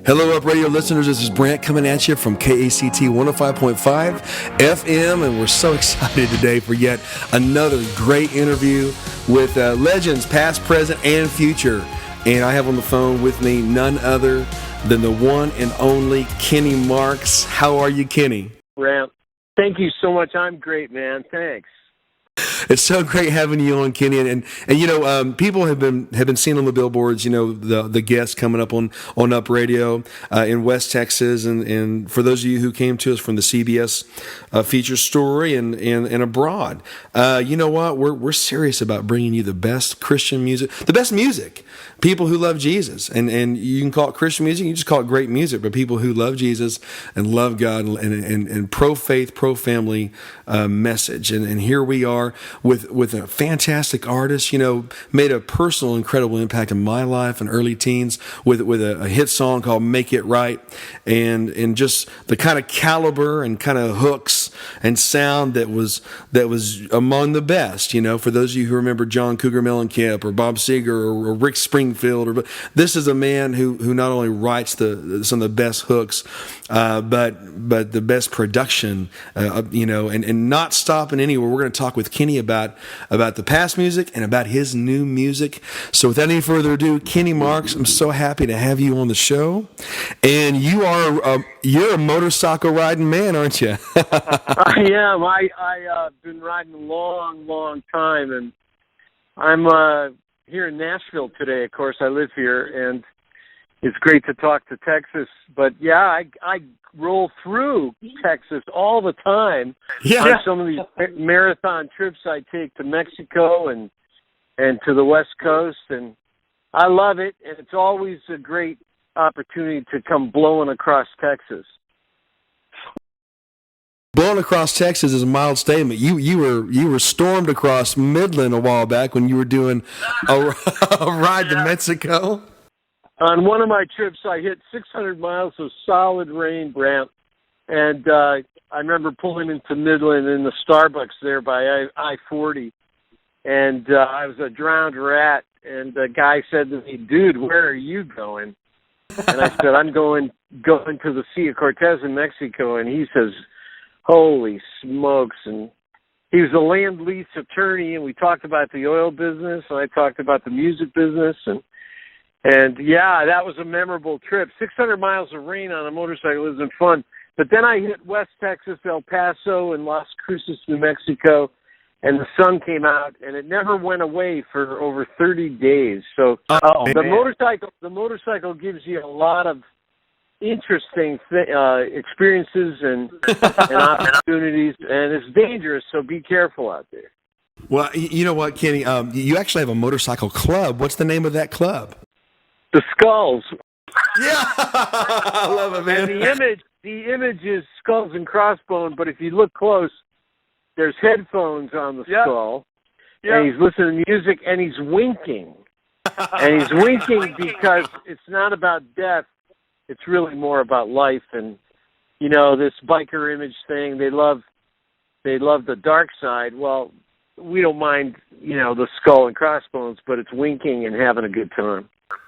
Hello, Up Radio listeners. This is Brant coming at you from KACT 105.5 FM, and we're so excited today for yet another great interview with legends, past, present, and future. And I have on the phone with me none other than the one and only Kenny Marks. How are you, Kenny? Brant, thank you so much. I'm great, man. Thanks. It's so great having you on, Kenny, and you know, people have been seeing on the billboards, you know, the guests coming up on Up Radio in West Texas, and for those of you who came to us from the CBS feature story and abroad, you know what, we're serious about bringing you the best Christian music, the best music. People who love Jesus, and you can call it Christian music, you just call it great music, but people who love Jesus and love God and pro-faith, pro-family message. And here we are with a fantastic artist, you know, made a personal, incredible impact in my life in early teens with a hit song called Make It Right, and just the kind of caliber and kind of hooks and sound that was among the best, you know, for those of you who remember John Cougar Mellencamp or Bob Seger or Rick Springfield, this is a man who not only writes some of the best hooks, but the best production, you know, and not stopping anywhere. We're going to talk with Kenny about the past music and about his new music. So without any further ado, Kenny Marks, I'm so happy to have you on the show. And you're a motorcycle riding man, aren't you? I am. I've been riding a long time, and I'm here in Nashville today. Of course, I live here, and it's great to talk to Texas. But yeah, I roll through Texas all the time. Yeah. On some of these marathon trips I take to Mexico and to the West Coast, and I love it. And it's always a great opportunity to come blowing across Texas. Blowing across Texas is a mild statement. You were stormed across Midland a while back when you were doing a ride to Mexico. On one of my trips, I hit 600 miles of solid rain, Brant, and I remember pulling into Midland in the Starbucks there by I-40, and I was a drowned rat, and the guy said to me, "Dude, where are you going?" And I said, "I'm going to the Sea of Cortez in Mexico," and he says, "Holy smokes." And he was a land lease attorney, and we talked about the oil business, and I talked about the music business, and yeah, that was a memorable trip. 600 miles of rain on a motorcycle isn't fun. But then I hit West Texas, El Paso, and Las Cruces, New Mexico, and the sun came out, and it never went away for over 30 days. So the motorcycle gives you a lot of interesting experiences and opportunities, and it's dangerous, so be careful out there. Well, you know what, Kenny? You actually have a motorcycle club. What's the name of that club? The Skulls. Yeah, I love it, man. And the image is skulls and crossbones, but if you look close, there's headphones on the skull, and he's listening to music, and he's winking. And he's winking because it's not about death. It's really more about life, and you know, this biker image thing. They love the dark side. Well, we don't mind, you know, the skull and crossbones, but it's winking and having a good time.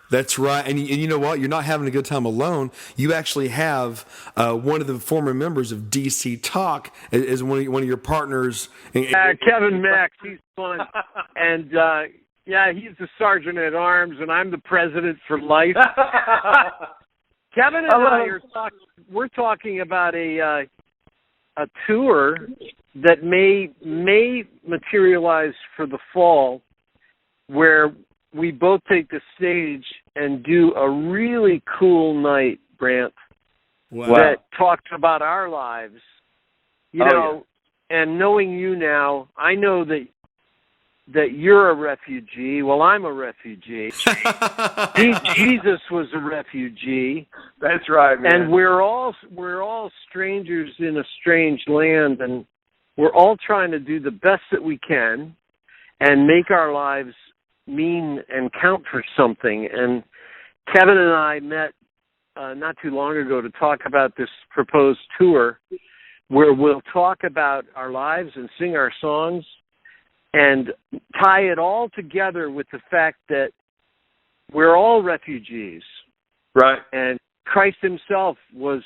That's right, and you know what? You're not having a good time alone. You actually have one of the former members of DC Talk as one of your partners. Kevin Max, he's fun, and yeah, he's the sergeant at arms, and I'm the president for life. Kevin and we're talking about a tour that may materialize for the fall, where we both take the stage and do a really cool night, Brant, that talks about our lives. You know, and knowing you now, I know that you're a refugee. Well, I'm a refugee. Jesus was a refugee. That's right, man. And we're all strangers in a strange land, and we're all trying to do the best that we can and make our lives mean and count for something. And Kevin and I met not too long ago to talk about this proposed tour where we'll talk about our lives and sing our songs and tie it all together with the fact that we're all refugees. Right. And Christ himself was,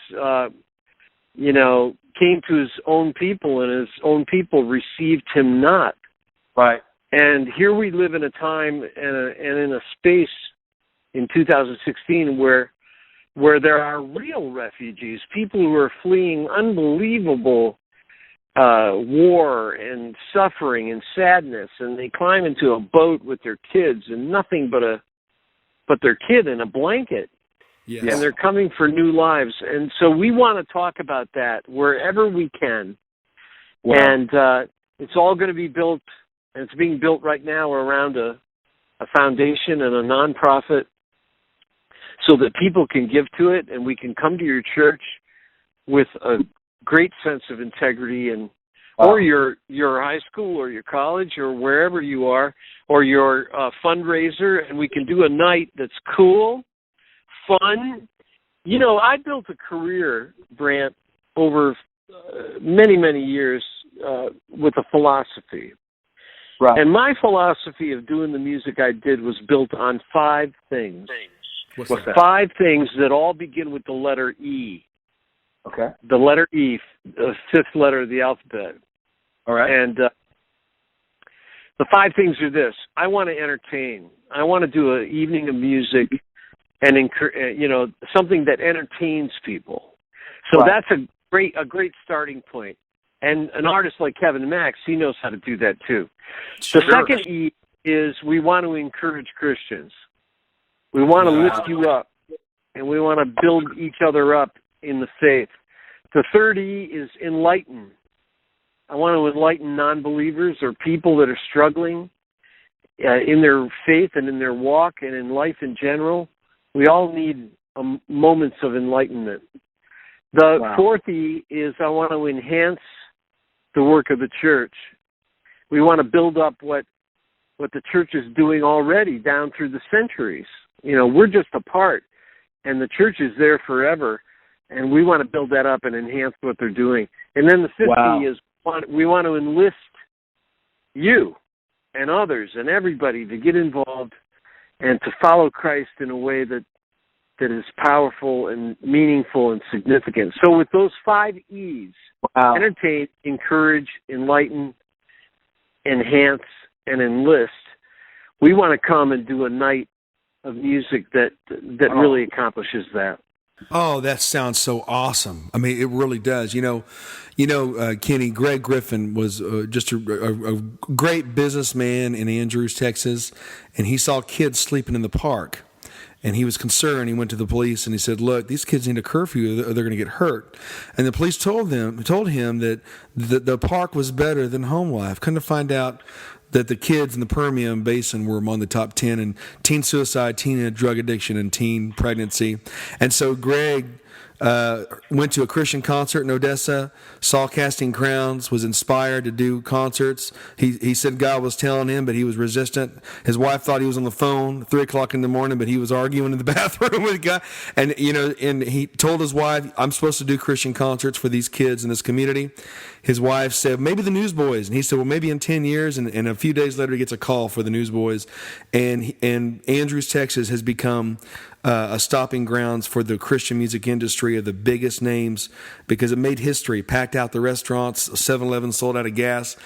came to his own people, and his own people received him not. Right. And here we live in a time and in a space in 2016 where there are real refugees, people who are fleeing unbelievable war and suffering and sadness, and they climb into a boat with their kids and nothing but their kid in a blanket. Yes. And they're coming for new lives. And so we want to talk about that wherever we can. Wow. And it's all going to be built, and it's being built right now around a foundation and a nonprofit so that people can give to it, and we can come to your church with a great sense of integrity, and or your high school or your college or wherever you are, or your fundraiser, and we can do a night that's cool, fun. I built a career, Brant, over many, many years with a philosophy. Right. And my philosophy of doing the music I did was built on 5 things. What's that? 5 things that all begin with the letter E. Okay. The letter E, the 5th letter of the alphabet. All right. And the 5 things are this: I want to entertain. I want to do an evening of music, and something that entertains people. So Right. that's a great starting point. And an artist like Kevin Max, he knows how to do that too. Sure. The second E is we want to encourage Christians. We want to lift you up, and we want to build each other up in the faith. The third E is enlighten. I want to enlighten non-believers or people that are struggling in their faith and in their walk and in life in general. We all need moments of enlightenment. The fourth E is I want to enhance the work of the church. We want to build up what the church is doing already down through the centuries. We're just a part, and the church is there forever, and we want to build that up and enhance what they're doing. And then the fifth E is we want to enlist you and others and everybody to get involved and to follow Christ in a way that is powerful and meaningful and significant. So with those 5 E's, entertain, encourage, enlighten, enhance, and enlist, we want to come and do a night of music that really accomplishes that. Oh, that sounds so awesome. I mean, it really does. Kenny, Greg Griffin was just a great businessman in Andrews, Texas, and he saw kids sleeping in the park. And he was concerned. He went to the police and he said, "Look, these kids need a curfew or they're going to get hurt." And the police told him that the park was better than home life. Come to find out that the kids in the Permian Basin were among the top 10 in teen suicide, teen drug addiction, and teen pregnancy. And so Greg went to a Christian concert in Odessa, saw Casting Crowns, was inspired to do concerts. He said God was telling him, but he was resistant. His wife thought he was on the phone at 3 o'clock in the morning, but he was arguing in the bathroom with God. And he told his wife, "I'm supposed to do Christian concerts for these kids in this community." His wife said, "Maybe the Newsboys." And he said, "Well, maybe in 10 years. And a few days later, he gets a call for the Newsboys. And Andrews, Texas has become a stopping grounds for the Christian music industry of the biggest names because it made history, packed out the restaurants, 7-Eleven sold out of gas.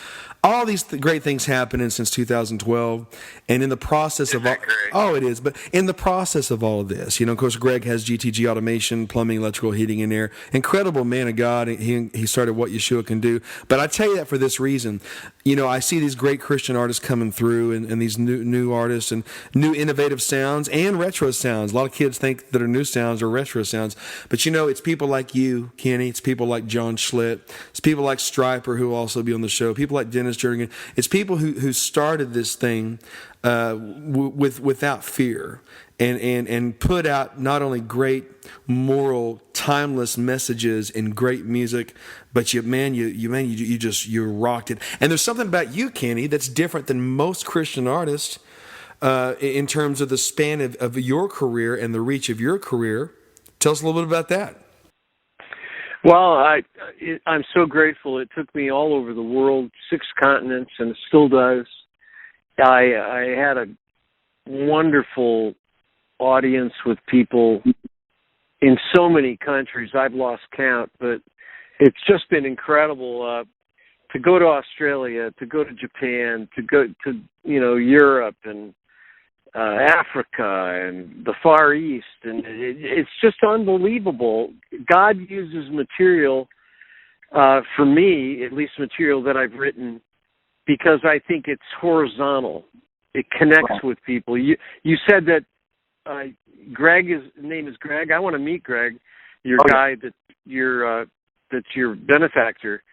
All these great things happening since 2012. And in the process of all, it is. But in the process of all of this, of course, Greg has GTG Automation, plumbing, electrical, heating in there. Incredible man of God. He started What Yeshua Can Do. But I tell you that for this reason. I see these great Christian artists coming through and these new artists and new innovative sounds and retro sounds. A lot of kids think that our new sounds are retro sounds. But it's people like you, Kenny. It's people like John Schlitt. It's people like Stryper, who will also be on the show. People like Dennis Jernigan. It's people who started this thing without fear and put out not only great moral, timeless messages and great music, but you rocked it. And there's something about you, Kenny, that's different than most Christian artists in terms of the span of your career and the reach of your career. Tell us a little bit about that. Well, I'm so grateful. It took me all over the world, 6 continents, and it still does. I had a wonderful audience with people in so many countries. I've lost count, but it's just been incredible to go to Australia, to go to Japan, to go to Europe and Africa and the Far East, and it's just unbelievable. God uses material for me, at least material that I've written, because I think it's horizontal. It connects with people. You said that Greg's name is Greg. I want to meet Greg, your guy that's your benefactor.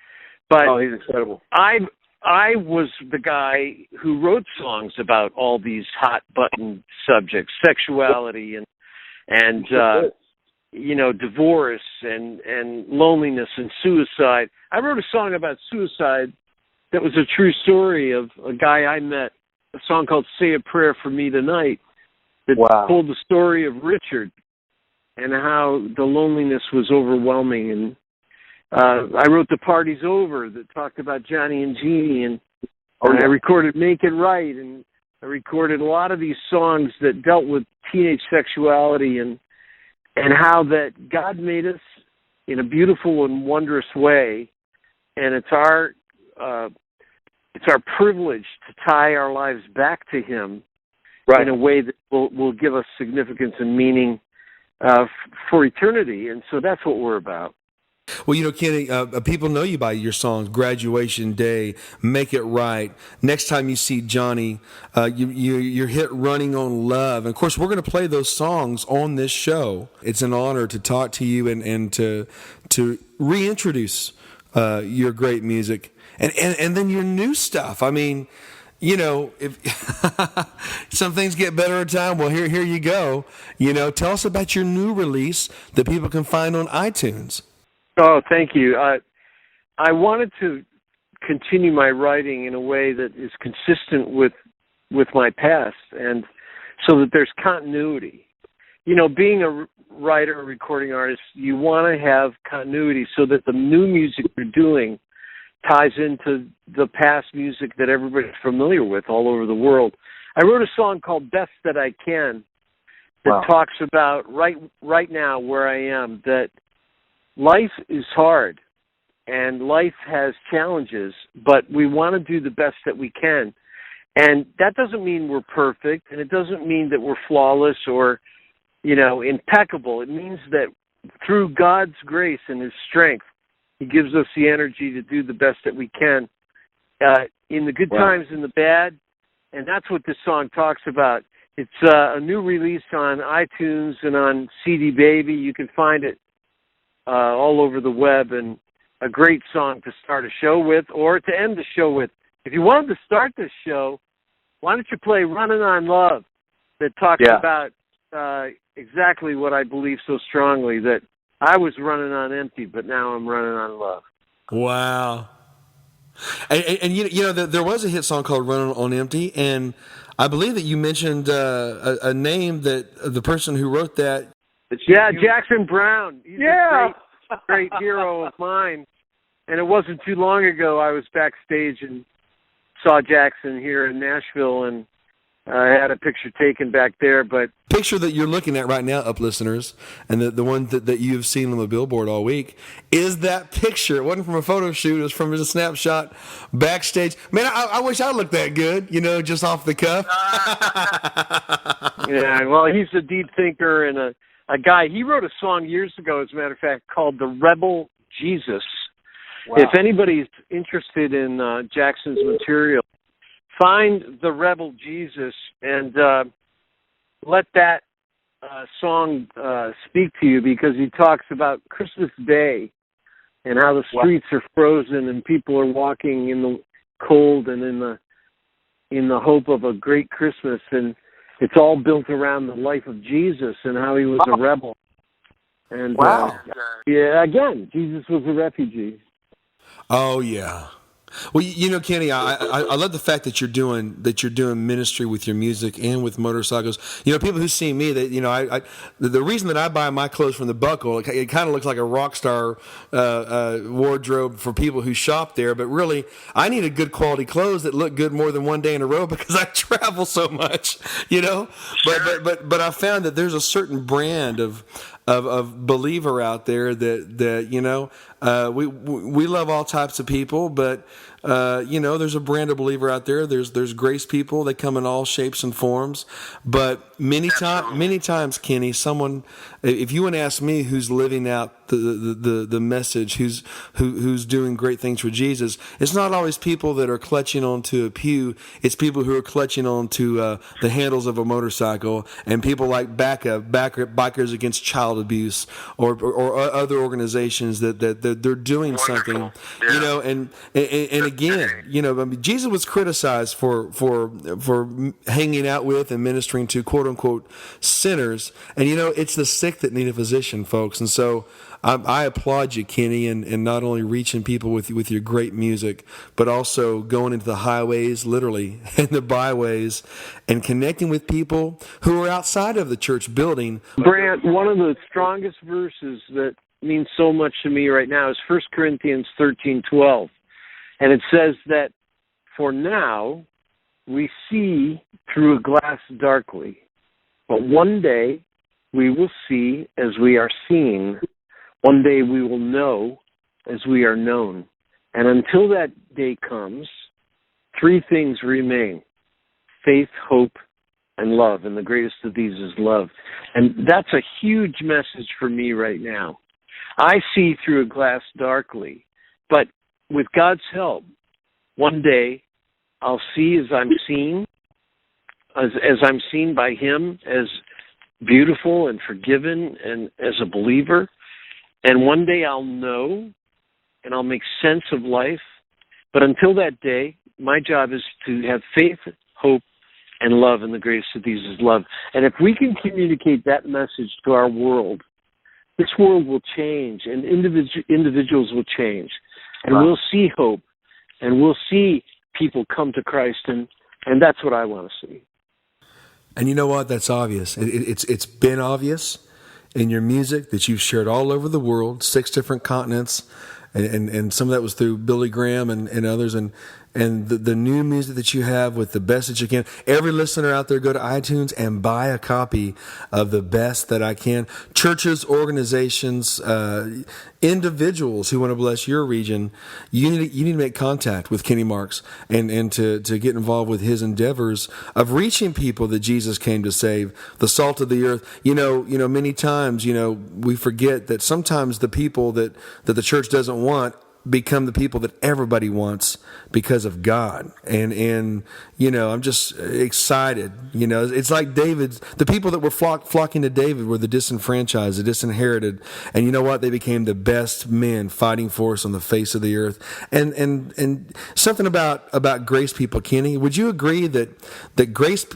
But he's incredible. I was the guy who wrote songs about all these hot button subjects, sexuality and divorce and loneliness and suicide. I wrote a song about suicide that was a true story of a guy I met, a song called Say a Prayer for Me Tonight, that told the story of Richard and how the loneliness was overwhelming. And I wrote The Party's Over that talked about Johnny and Jeannie, and I recorded Make It Right, and I recorded a lot of these songs that dealt with teenage sexuality and how that God made us in a beautiful and wondrous way, and it's our privilege to tie our lives back to Him in a way that will give us significance and meaning for eternity, and so that's what we're about. Well, Kenny, people know you by your songs, Graduation Day, Make It Right. Next time you see Johnny, your hit Running on Love. And, of course, we're going to play those songs on this show. It's an honor to talk to you and to reintroduce your great music. And then your new stuff. I mean, if some things get better in time, well, here you go. Tell us about your new release that people can find on iTunes. Oh, thank you. I wanted to continue my writing in a way that is consistent with my past, and so that there's continuity. Being a writer, a recording artist, you want to have continuity so that the new music you're doing ties into the past music that everybody's familiar with all over the world. I wrote a song called Best That I Can that talks about right now where I am, that life is hard and life has challenges, but we want to do the best that we can. And that doesn't mean we're perfect, and it doesn't mean that we're flawless or, impeccable. It means that through God's grace and His strength, He gives us the energy to do the best that we can in the good times and the bad, and that's what this song talks about. It's a new release on iTunes and on CD Baby. You can find it all over the web, and a great song to start a show with or to end the show with. If you wanted to start this show, why don't you play Running on Love, that talks about exactly what I believe so strongly, that I was running on empty, but now I'm running on love. Wow. And there was a hit song called Running on Empty, and I believe that you mentioned a name that the person who wrote that. Jackson Brown. He's a great hero of mine. And it wasn't too long ago I was backstage and saw Jackson here in Nashville, and I had a picture taken back there. But picture that you're looking at right now, up listeners, and the one that you've seen on the billboard all week, is that picture. It wasn't from a photo shoot. It was from a snapshot backstage. Man, I wish I looked that good, just off the cuff. Yeah, well, he's a deep thinker and a guy. He wrote a song years ago, as a matter of fact, called The Rebel Jesus. Wow. If anybody's interested in Jackson's material, find The Rebel Jesus and let that song speak to you, because he talks about Christmas Day and how the streets are frozen and people are walking in the cold and in the hope of a great Christmas, and it's all built around the life of Jesus and how he was a rebel. And again, Jesus was a refugee. Oh yeah. Well, Kenny, I love the fact that you're doing ministry with your music and with motorcycles. People who see me, that the reason that I buy my clothes from the Buckle, it kind of looks like a rock star wardrobe for people who shop there, but really, I need a good quality clothes that look good more than one day in a row because I travel so much. But I found that there's a certain brand of of believer out there that we love all types of people, but there's a brand of believer out there. There's grace people. They come in all shapes and forms. But many times, Kenny, if you want to ask me who's living out the message, who's doing great things for Jesus, it's not always people that are clutching onto a pew. It's people who are clutching onto the handles of a motorcycle, and people like Bikers Against Child Abuse, or other organizations that they're doing something, and again, Jesus was criticized for hanging out with and ministering to quote unquote sinners, and it's the sick that need a physician, folks. And so I applaud you, Kenny, and not only reaching people with your great music, but also going into the highways, literally, and the byways, and connecting with people who are outside of the church building. Brant, one of the strongest verses that means so much to me right now is 1 Corinthians 13:12. And it says that, for now we see through a glass darkly, but one day we will see as we are seen. One day we will know as we are known. And until that day comes, three things remain: faith, hope, and love. And the greatest of these is love. And that's a huge message for me right now. I see through a glass darkly, but with God's help, one day I'll see as I'm seen, as I'm seen by Him as beautiful and forgiven and as a believer. And one day I'll know and I'll make sense of life. But until that day, my job is to have faith, hope, and love, and the greatest of these is love. And if we can communicate that message to our world, this world will change, and individuals will change. And we'll see hope, and we'll see people come to Christ, and that's what I want to see. And you know what? That's obvious. It's been obvious in your music that you've shared all over the world, 6 different continents, and some of that was through Billy Graham and others, and the new music that you have with the best that you can. Every listener out there, go to iTunes and buy a copy of The Best That I Can. Churches, organizations, individuals who want to bless your region, you need to make contact with Kenny Marks and to get involved with his endeavors of reaching people that Jesus came to save, the salt of the earth. Many times, we forget that sometimes the people that the church doesn't want become the people that everybody wants because of God. And I'm just excited. It's like David, the people that were flocking to David were the disenfranchised, the disinherited. And you know what? They became the best men fighting for us on the face of the earth. And something about grace people, Kenny, would you agree that grace,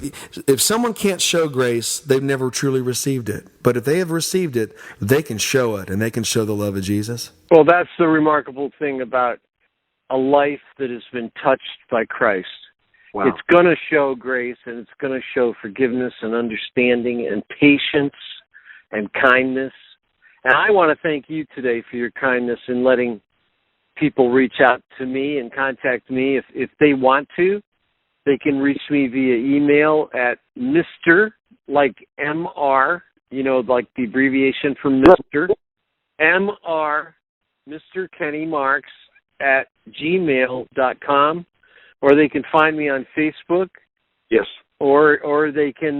if someone can't show grace, they've never truly received it. But if they have received it, they can show it, and they can show the love of Jesus. Well, that's the remarkable thing about a life that has been touched by Christ. Wow. It's going to show grace, and it's going to show forgiveness and understanding and patience and kindness. And I want to thank you today for your kindness in letting people reach out to me and contact me. If they want to, they can reach me via email at Mr., like M-R, like the abbreviation for Mr., M-R, Mr. Kenny Marks at gmail.com, or they can find me on Facebook. Yes. Or they can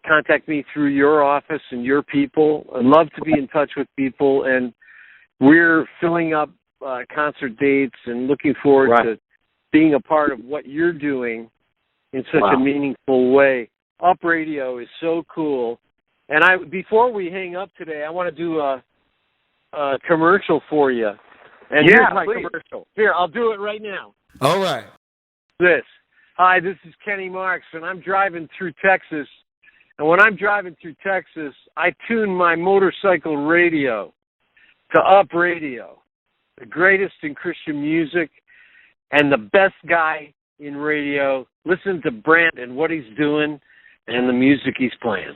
contact me through your office and your people. I'd love to be in touch with people, and we're filling up concert dates and looking forward to being a part of what you're doing in such a meaningful way. Up Radio is so cool. And before we hang up today, I want to do a commercial for you. And here's my commercial. Here, I'll do it right now. All right. Hi, this is Kenny Marks, and I'm driving through Texas. And when I'm driving through Texas, I tune my motorcycle radio to Up Radio, the greatest in Christian music and the best guy in radio. Listen to Brant and what he's doing and the music he's playing.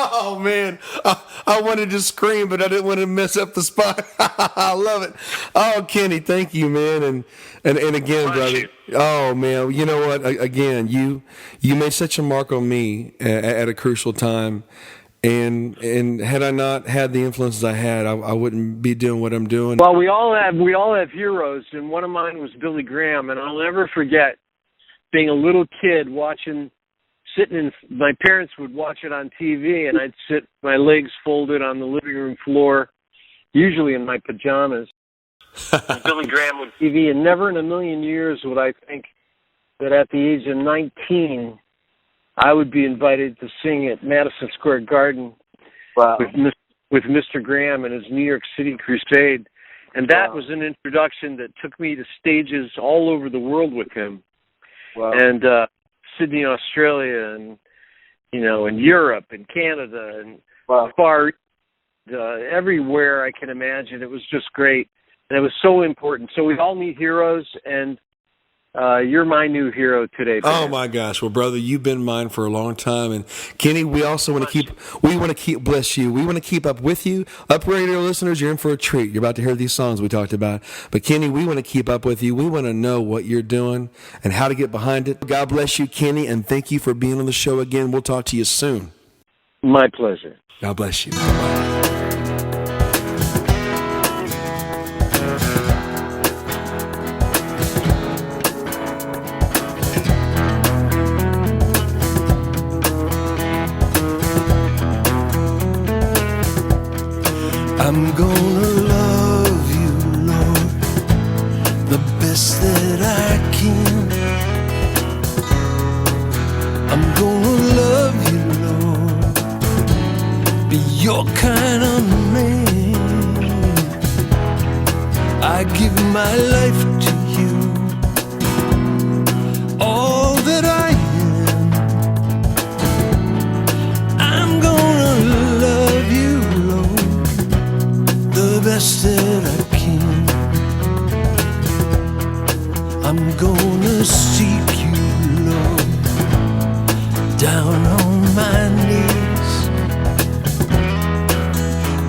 Oh, man. I wanted to scream, but I didn't want to mess up the spot. I love it. Oh, Kenny, thank you, man. And again, brother. Oh, man. You know what? Again, you made such a mark on me at a crucial time. And had I not had the influences I had, I wouldn't be doing what I'm doing. Well, we all have heroes, and one of mine was Billy Graham, and I'll never forget being a little kid my parents would watch it on TV, and I'd sit, my legs folded on the living room floor, usually in my pajamas. Billy Graham would TV, and never in a million years would I think that at the age of 19, I would be invited to sing at Madison Square Garden with Mr. Graham and his New York City Crusade. And that was an introduction that took me to stages all over the world with him. Wow. And Sydney, Australia, and, in Europe and Canada and far everywhere I can imagine. It was just great. And it was so important. So we all need heroes, and you're my new hero today, Brant. Oh my gosh! Well, brother, you've been mine for a long time, and Kenny, we also want to keep. We want to keep bless you. We want to keep up with you. Up radio listeners, you're in for a treat. You're about to hear these songs we talked about. But Kenny, we want to keep up with you. We want to know what you're doing and how to get behind it. God bless you, Kenny, and thank you for being on the show again. We'll talk to you soon. My pleasure. God bless you. I'm gonna love you, Lord, the best that I can. I'm gonna love you, Lord, be your kind of man. I give my life to you, all that I am. I'm gonna love you, the best that I can. I'm gonna seek you, Lord, down on my knees.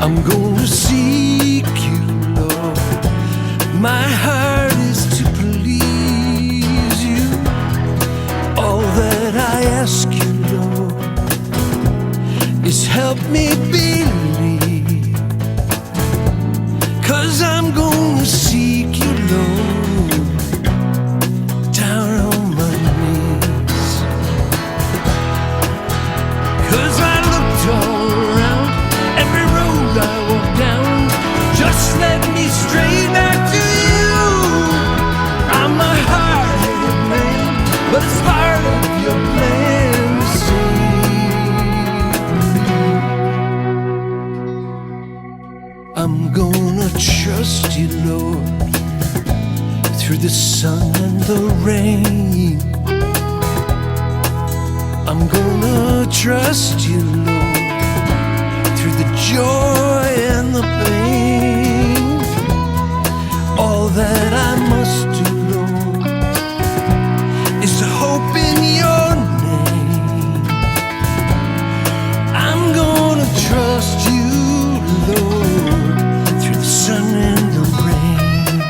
I'm gonna seek you, Lord. My heart is to please you. All that I ask you, Lord, is help me believe. 'Cause I'm gonna seek you, Lord, down on my knees. 'Cause I looked all around, every road I walked down just led me straight back to you. I'm a hard-headed man, but it's part of your plan to save me. I'm gonna trust you, Lord, through the sun and the rain. I'm gonna trust you, Lord, through the joy and the pain. All that I must do, Lord, is to hope in your name. I'm gonna trust you, Lord, through the sun and the rain.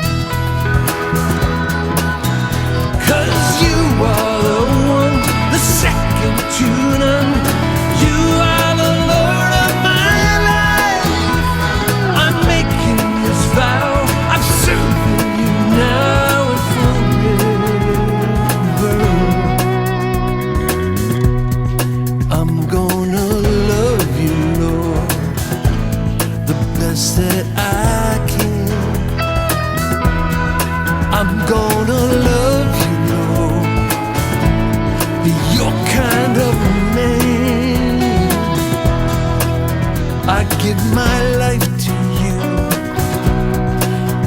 'Cause you are the one, the second to none. You are the Lord of my life. I'm making this vow, I'm serving you now and forever. I'm gonna love you, Lord, the best that I can. I'm gonna love you, Lord, be your kind of man. I give my life to you,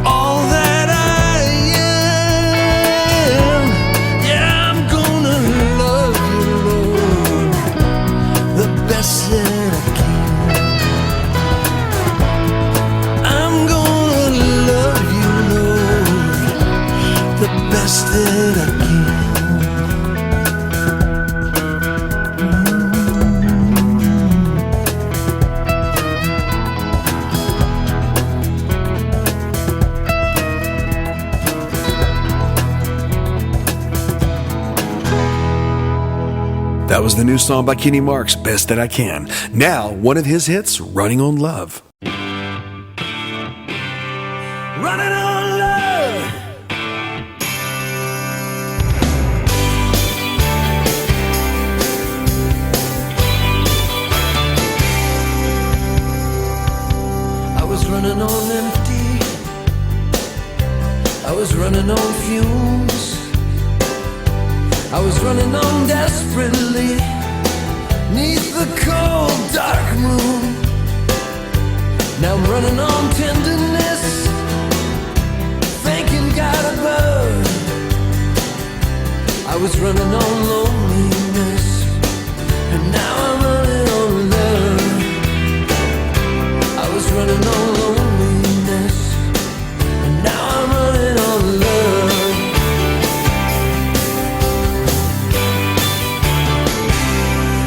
all that I am. Yeah, I'm gonna love you, Lord, the best that I can. I'm gonna love you, Lord, the best that I can. That was the new song by Kenny Marks, Best That I Can. Now, one of his hits, Running on Love. Running on love. I was running on empty. I was running on fumes. I was running on desperately, 'neath the cold dark moon. Now I'm running on tenderness, thanking God above. I was running on loneliness, and now I'm running on love. I was running on loneliness, and now I'm running on love.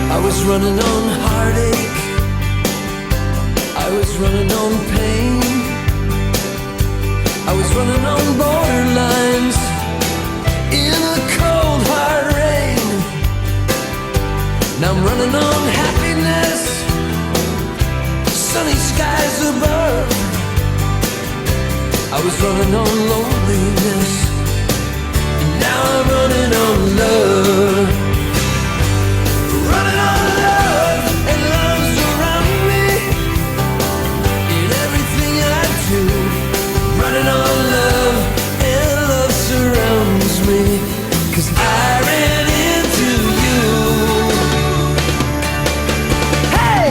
I was running on heartache, I was running on pain, I was running on borderlines in a cold hard rain. Now I'm running on happiness, sunny skies above. I was running on loneliness, and now I'm running on love. Running on love, and love's around me in everything I do. Running on love, and love surrounds me, 'cause I ran into you. Hey!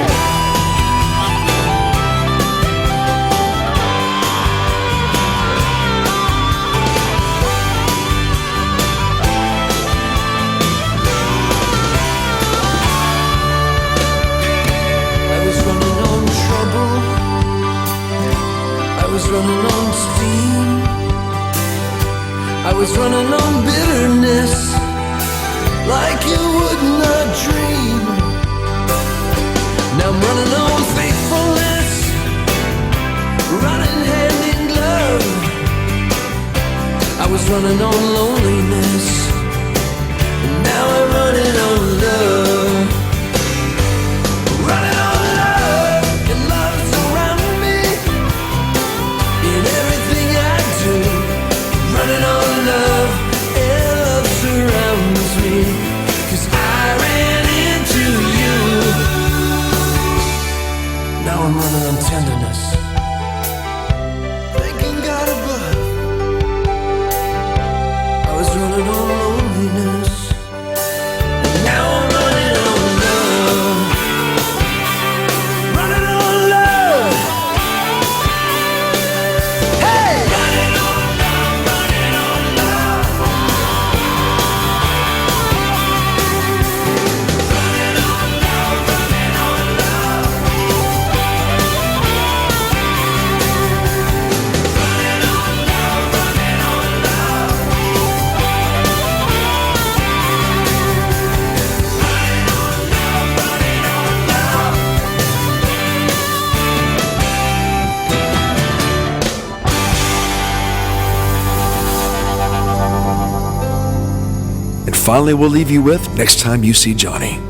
I was running on trouble, I was running on steam, I was running on bitterness, like you would not dream. Now I'm running on faithfulness, running hand in glove. I was running on loneliness, and now I'm running on love. Running on love, and love's around me in everything I do. Running on love, and love surrounds me, 'cause I ran into you. Now I'm running on tenderness, thanking God above. I was running on loneliness, and now I'm running on love. Running on love. Hey! Running on love, running on love. Running on love, running on love. Running on love, running on love. And finally, we'll leave you with Next Time You See Johnny.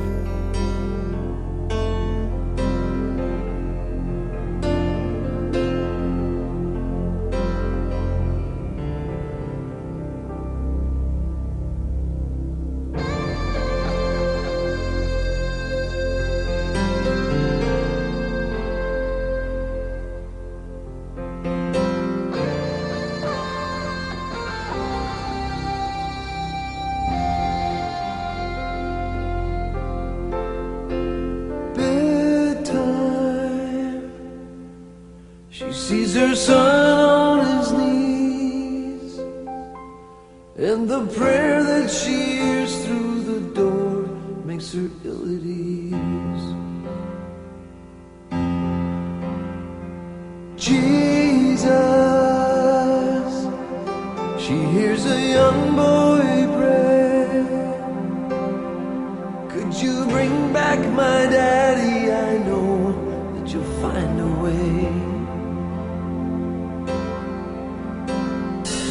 Bedtime. She sees her son on his knees, and the prayer that she hears through the door makes her ill at ease. Jesus, she hears a young boy pray, could you bring back my daddy? I know that you'll find a way.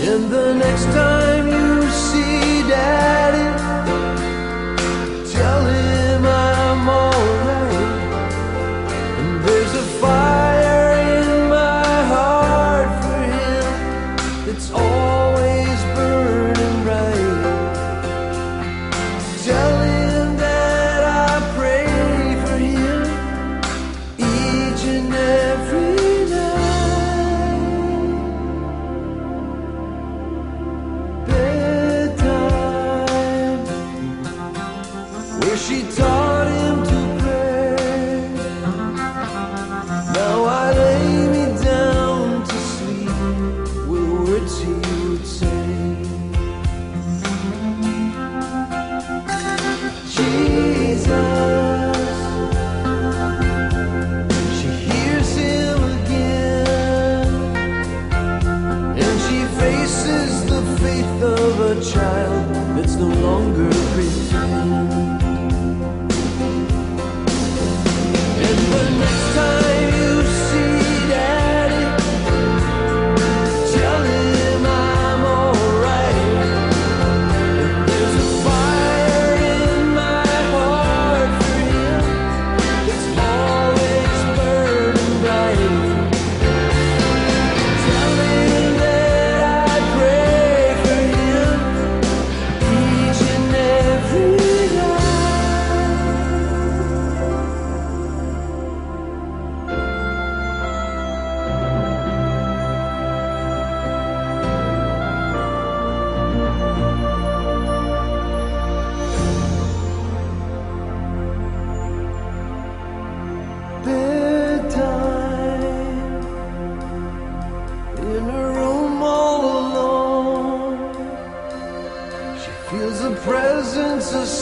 And the next time you see daddy, tell him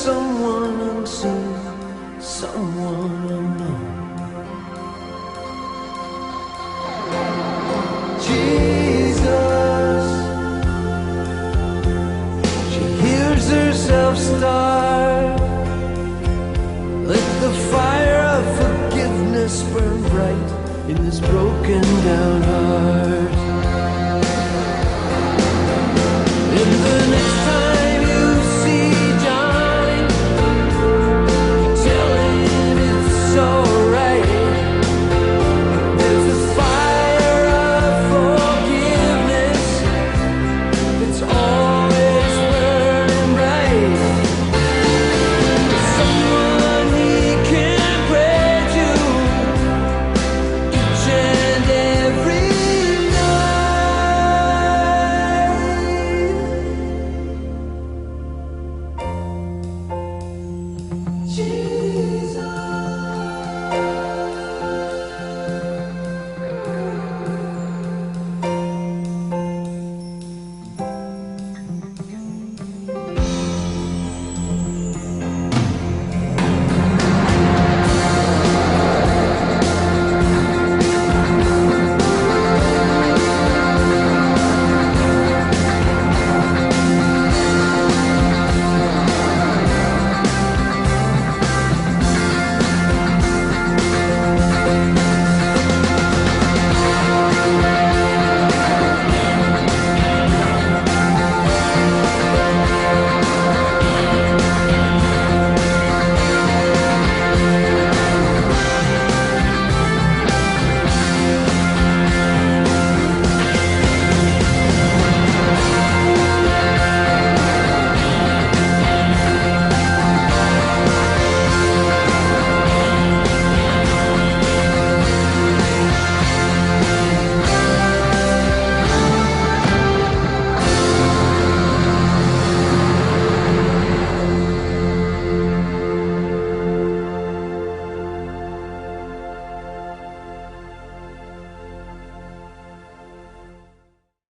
someone unseen, someone unknown. Jesus, she hears herself start. Let the fire of forgiveness burn bright in this broken down heart. In the next